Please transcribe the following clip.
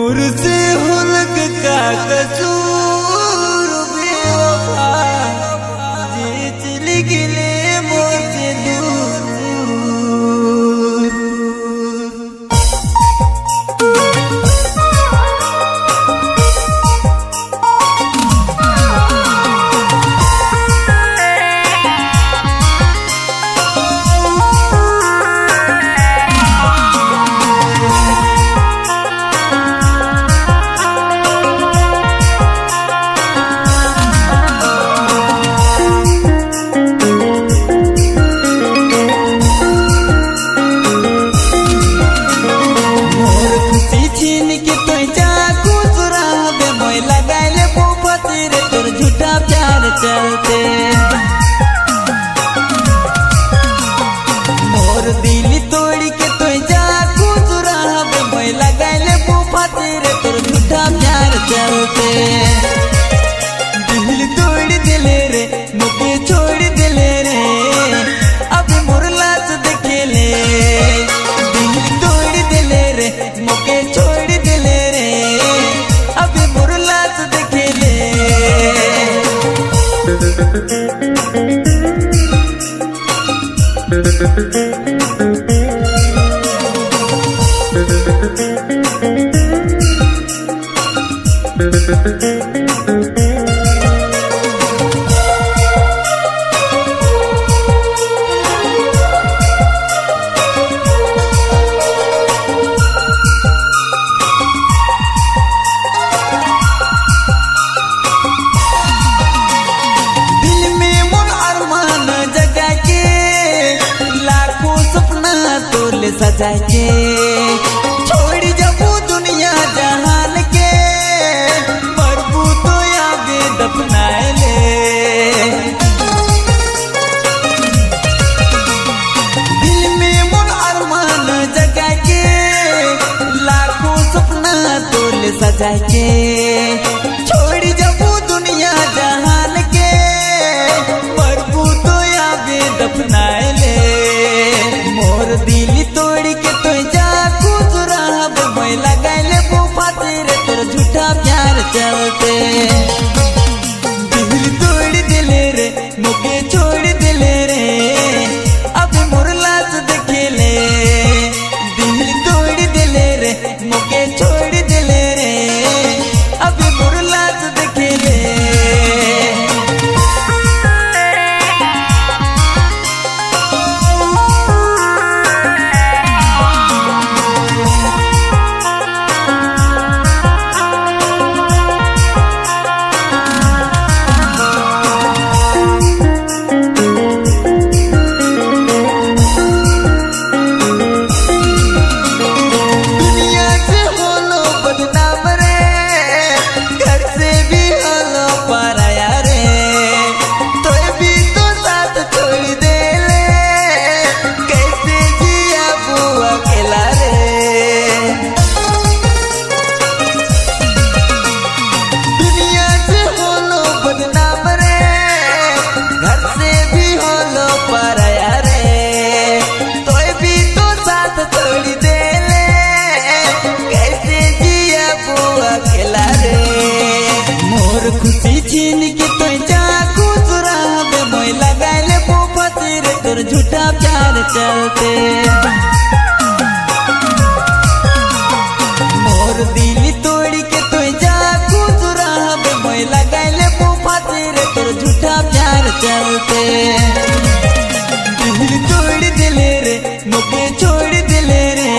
मुझसे हुलक का कसूर बेवफा जे चली गिले मुझसे दूर। चलते मोर दिल तोड़ के तो जा गुजरा मैं लगाले बुफा तेरे तोर झूठा प्यार चलते। दिल तोड़ दिले रे मुझे छोड़ दिले रे अब मोर लाश देखे ले। दिल तोड़ दिले रे मुझे छोड़ दिले रे अब मोर लाश देखे ले। सजा के छोड़ जाबू दुनिया जहान के मरबू तो आगे दफनाए ले। दिल में मन अरमान जगा के लाखों सपना तोल सजा के छोड़ जाबू दुनिया जहान के मरबू तो आगे दफनाए ले। मोर दिल तोड़ के तो जा गुजरा मैं लगाले बुफा तेरे तोर झूठा प्यार चलते। दिल तोड़ दिले रे मुझे छोड़ दिले रे अब मोर लाश देखे ले। दिल तोड़ दिले रे मुझे छोड़ दिले रे अब मोर लाश देखे ले। खुशी छीन के तो जा गुजरा मैं लगाले बुफा तेरे तोर झूठा प्यार चलते। मोर दिल तोड़ के तो जा गुजरा मैं लगाले बुफा तेरे तोर झूठा प्यार चलते। दिल तोड़ दिले रे मुझे छोड़ दिले रे